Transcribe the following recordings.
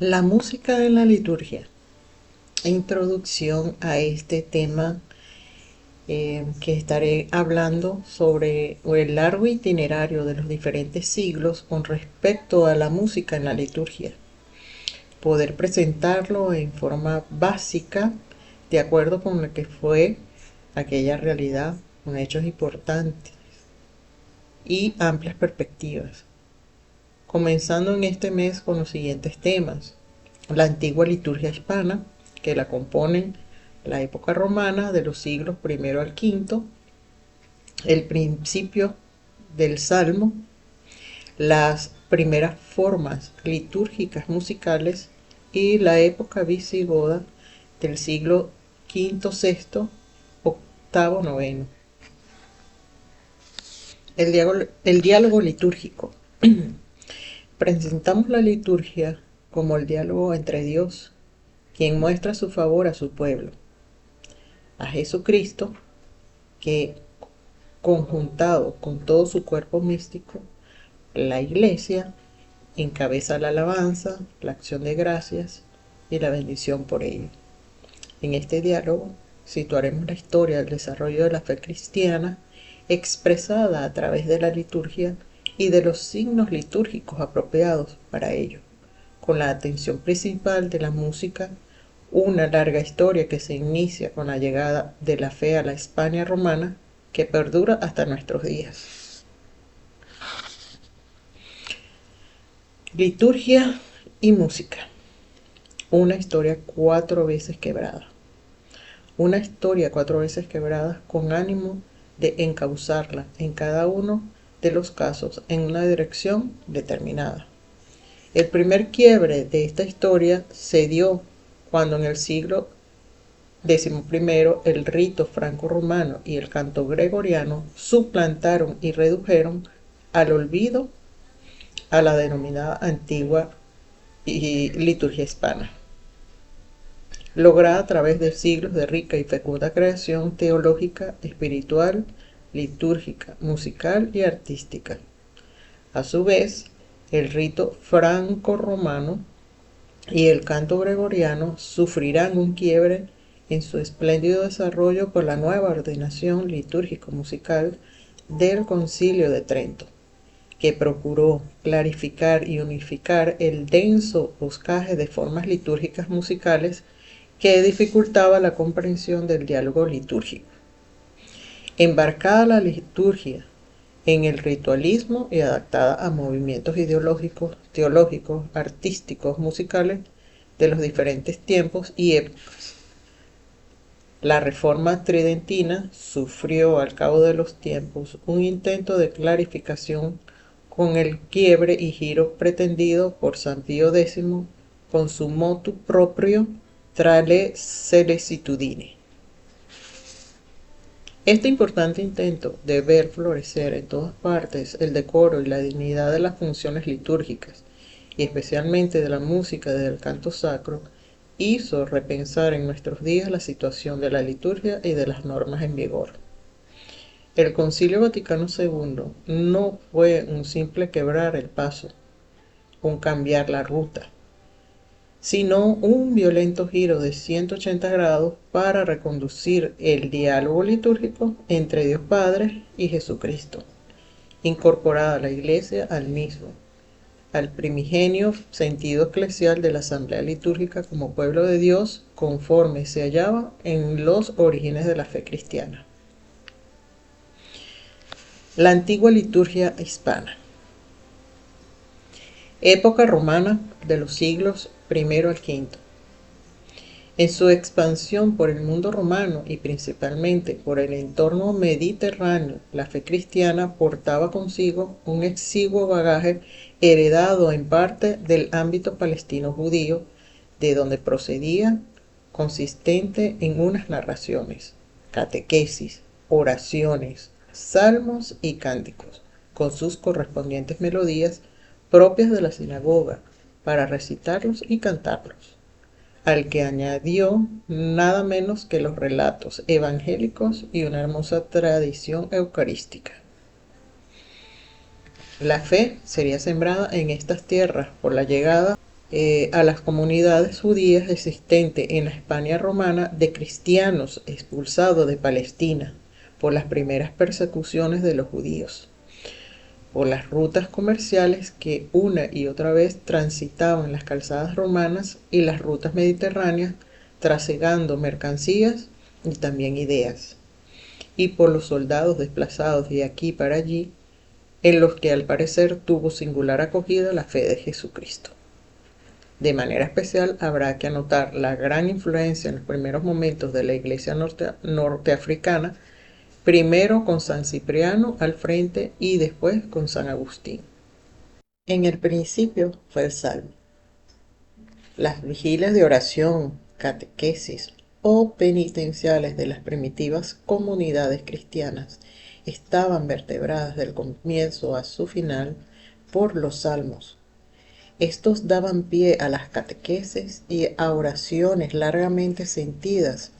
La música en la liturgia. Introducción a este tema que estaré hablando sobre el largo itinerario de los diferentes siglos con respecto a la música en la liturgia. Poder presentarlo en forma básica de acuerdo con lo que fue aquella realidad, con hechos importantes y amplias perspectivas. Comenzando en este mes con los siguientes temas: la antigua liturgia hispana, que la componen la época romana de los siglos primero al quinto, el principio del Salmo, las primeras formas litúrgicas musicales y la época visigoda del siglo quinto, sexto, octavo, noveno. El diálogo litúrgico. Presentamos la liturgia como el diálogo entre Dios, quien muestra su favor a su pueblo, a Jesucristo, que conjuntado con todo su cuerpo místico, la Iglesia, encabeza la alabanza, la acción de gracias y la bendición por ello. En este diálogo situaremos la historia del desarrollo de la fe cristiana expresada a través de la liturgia y de los signos litúrgicos apropiados para ello, con la atención principal de la música, una larga historia que se inicia con la llegada de la fe a la España romana, que perdura hasta nuestros días. Liturgia y música. Una historia 4 veces quebrada. Una historia 4 veces quebrada con ánimo de encauzarla en cada uno de los casos en una dirección determinada. El primer quiebre de esta historia se dio cuando en el siglo XI el rito franco-romano y el canto gregoriano suplantaron y redujeron al olvido a la denominada antigua liturgia hispana, lograda a través de siglos de rica y fecunda creación teológica, espiritual, litúrgica, musical y artística. A su vez, el rito franco-romano y el canto gregoriano sufrirán un quiebre en su espléndido desarrollo por la nueva ordenación litúrgico-musical del Concilio de Trento, que procuró clarificar y unificar el denso boscaje de formas litúrgicas musicales que dificultaba la comprensión del diálogo litúrgico. Embarcada la liturgia en el ritualismo y adaptada a movimientos ideológicos, teológicos, artísticos, musicales de los diferentes tiempos y épocas, la Reforma Tridentina sufrió al cabo de los tiempos un intento de clarificación con el quiebre y giro pretendido por San Pío X con su motu proprio tra le sollecitudini. Este importante intento de ver florecer en todas partes el decoro y la dignidad de las funciones litúrgicas, y especialmente de la música y del canto sacro, hizo repensar en nuestros días la situación de la liturgia y de las normas en vigor. El Concilio Vaticano II no fue un simple quebrar el paso, un cambiar la ruta, sino un violento giro de 180 grados para reconducir el diálogo litúrgico entre Dios Padre y Jesucristo, incorporada la Iglesia al mismo, al primigenio sentido eclesial de la asamblea litúrgica como pueblo de Dios conforme se hallaba en los orígenes de la fe cristiana. La antigua liturgia hispana. Época romana de los siglos I al V. En su expansión por el mundo romano y principalmente por el entorno mediterráneo, la fe cristiana portaba consigo un exiguo bagaje heredado en parte del ámbito palestino judío, de donde procedía, consistente en unas narraciones, catequesis, oraciones, salmos y cánticos, con sus correspondientes melodías propias de la sinagoga, para recitarlos y cantarlos, al que añadió nada menos que los relatos evangélicos y una hermosa tradición eucarística. La fe sería sembrada en estas tierras por la llegada a las comunidades judías existentes en la España romana de cristianos expulsados de Palestina por las primeras persecuciones de los judíos, por las rutas comerciales que una y otra vez transitaban las calzadas romanas y las rutas mediterráneas, trasegando mercancías y también ideas, y por los soldados desplazados de aquí para allí, en los que al parecer tuvo singular acogida la fe de Jesucristo. De manera especial habrá que anotar la gran influencia en los primeros momentos de la iglesia norteafricana, primero con San Cipriano al frente y después con San Agustín. En el principio fue el Salmo. Las vigilias de oración, catequesis o penitenciales de las primitivas comunidades cristianas estaban vertebradas del comienzo a su final por los salmos. Estos daban pie a las catequesis y a oraciones largamente sentidas,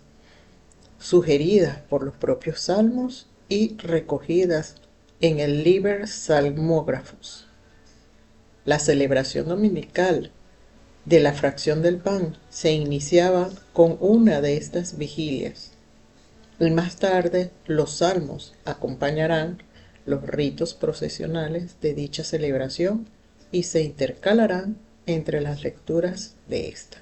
sugeridas por los propios salmos y recogidas en el Liber Psalmographus. La celebración dominical de la fracción del pan se iniciaba con una de estas vigilias, y más tarde los salmos acompañarán los ritos procesionales de dicha celebración y se intercalarán entre las lecturas de esta.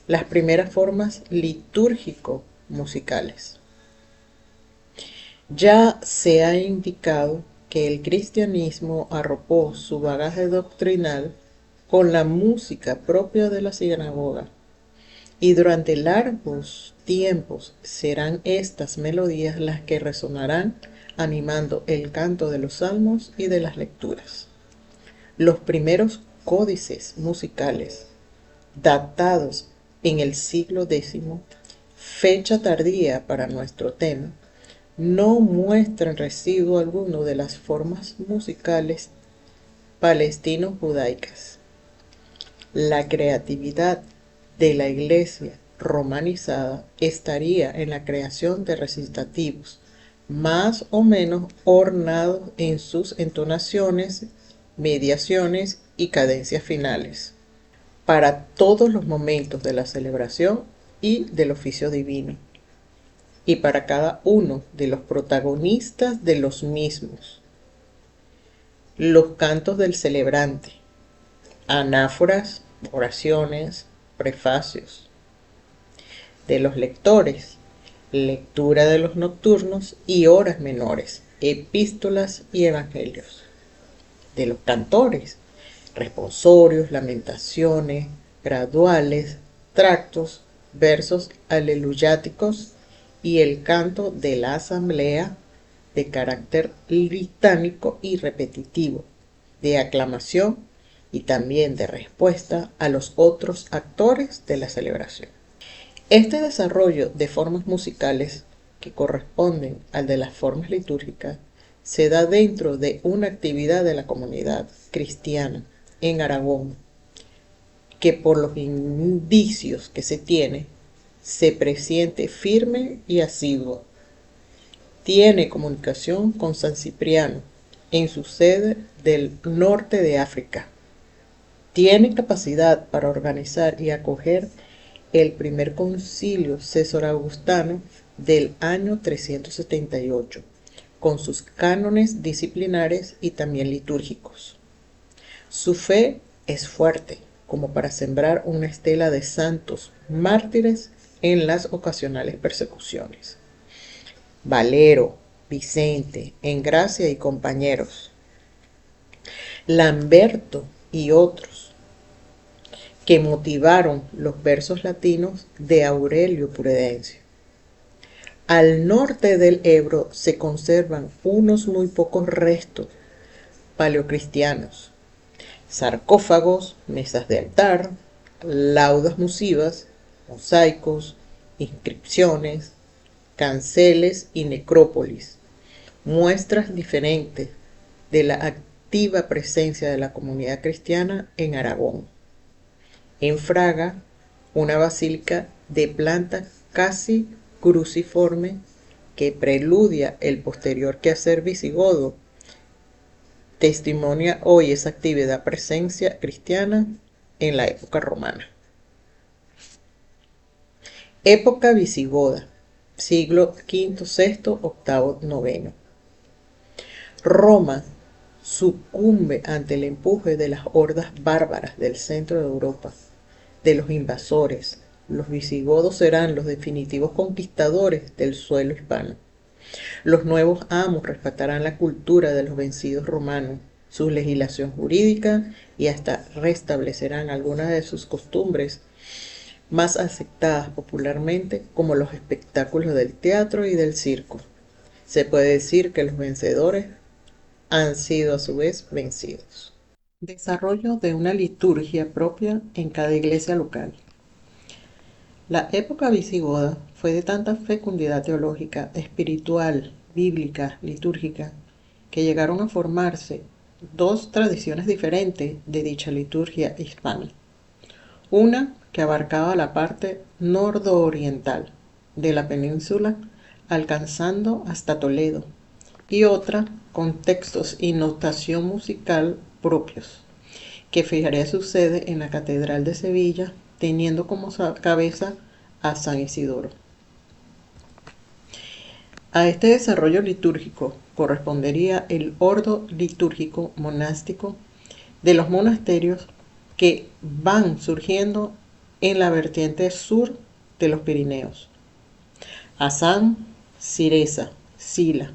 Las primeras formas litúrgico-musicales. Ya se ha indicado que el cristianismo arropó su bagaje doctrinal con la música propia de la sinagoga, y durante largos tiempos serán estas melodías las que resonarán animando el canto de los salmos y de las lecturas. Los primeros códices musicales, datados en el siglo X, fecha tardía para nuestro tema, no muestran residuo alguno de las formas musicales palestino-judaicas. La creatividad de la iglesia romanizada estaría en la creación de recitativos, más o menos ornados en sus entonaciones, mediaciones y cadencias finales, para todos los momentos de la celebración y del oficio divino, y para cada uno de los protagonistas de los mismos. Los cantos del celebrante, anáforas, oraciones, prefacios. De los lectores, lectura de los nocturnos y horas menores, epístolas y evangelios. De los cantores, responsorios, lamentaciones, graduales, tractos, versos aleluyáticos y el canto de la asamblea de carácter litánico y repetitivo, de aclamación y también de respuesta a los otros actores de la celebración. Este desarrollo de formas musicales que corresponden al de las formas litúrgicas se da dentro de una actividad de la comunidad cristiana en Aragón, que por los indicios que se tiene, se presiente firme y asiduo. Tiene comunicación con San Cipriano en su sede del norte de África. Tiene capacidad para organizar y acoger el primer concilio césar-augustano del año 378, con sus cánones disciplinares y también litúrgicos. Su fe es fuerte, como para sembrar una estela de santos mártires en las ocasionales persecuciones. Valero, Vicente, Engracia y compañeros, Lamberto y otros, que motivaron los versos latinos de Aurelio Prudencio. Al norte del Ebro se conservan unos muy pocos restos paleocristianos, sarcófagos, mesas de altar, laudas musivas, mosaicos, inscripciones, canceles y necrópolis, muestras diferentes de la activa presencia de la comunidad cristiana en Aragón. En Fraga, una basílica de planta casi cruciforme que preludia el posterior quehacer visigodo testimonia hoy esa actividad presencia cristiana en la época romana. Época visigoda, siglo V, VI, VIII, IX. Roma sucumbe ante el empuje de las hordas bárbaras del centro de Europa, de los invasores. Los visigodos serán los definitivos conquistadores del suelo hispano. Los nuevos amos rescatarán la cultura de los vencidos romanos, su legislación jurídica y hasta restablecerán algunas de sus costumbres más aceptadas popularmente, como los espectáculos del teatro y del circo. Se puede decir que los vencedores han sido a su vez vencidos. Desarrollo de una liturgia propia en cada iglesia local. La época visigoda fue de tanta fecundidad teológica, espiritual, bíblica, litúrgica, que llegaron a formarse dos tradiciones diferentes de dicha liturgia hispana. Una que abarcaba la parte nordoriental de la península, alcanzando hasta Toledo, y otra con textos y notación musical propios, que fijaría su sede en la Catedral de Sevilla, teniendo como cabeza a San Isidoro. A este desarrollo litúrgico correspondería el ordo litúrgico monástico de los monasterios que van surgiendo en la vertiente sur de los Pirineos. Azán, Ciresa, Sila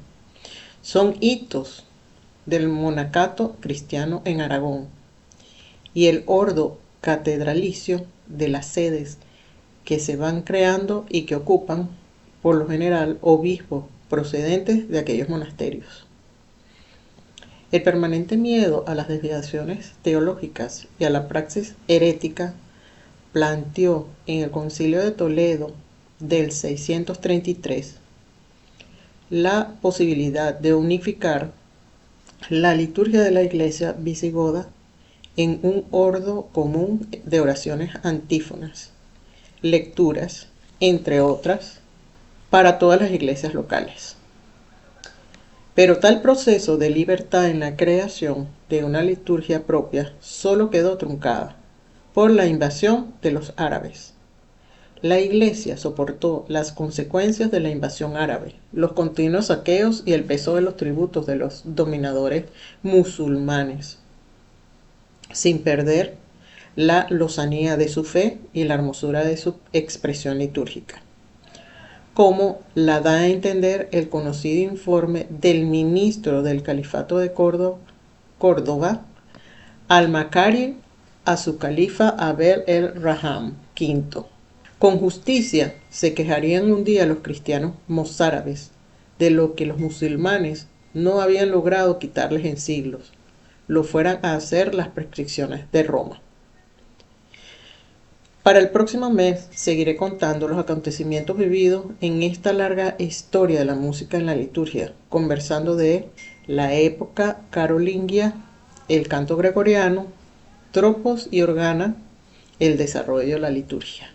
son hitos del monacato cristiano en Aragón, y el ordo catedralicio de las sedes que se van creando y que ocupan, por lo general, obispos procedentes de aquellos monasterios. El permanente miedo a las desviaciones teológicas y a la praxis herética planteó en el Concilio de Toledo del 633 la posibilidad de unificar la liturgia de la iglesia visigoda en un ordo común de oraciones antífonas, lecturas, entre otras, para todas las iglesias locales. Pero tal proceso de libertad en la creación de una liturgia propia solo quedó truncada por la invasión de los árabes. La iglesia soportó las consecuencias de la invasión árabe, los continuos saqueos y el peso de los tributos de los dominadores musulmanes, sin perder la lozanía de su fe y la hermosura de su expresión litúrgica, como la da a entender el conocido informe del ministro del Califato de Córdoba, al-Makari, a su califa Abel el-Raham V. Con justicia se quejarían un día los cristianos mozárabes de lo que los musulmanes no habían logrado quitarles en siglos, lo fueran a hacer las prescripciones de Roma. Para el próximo mes seguiré contando los acontecimientos vividos en esta larga historia de la música en la liturgia, conversando de la época carolingia, el canto gregoriano, tropos y organa, el desarrollo de la liturgia.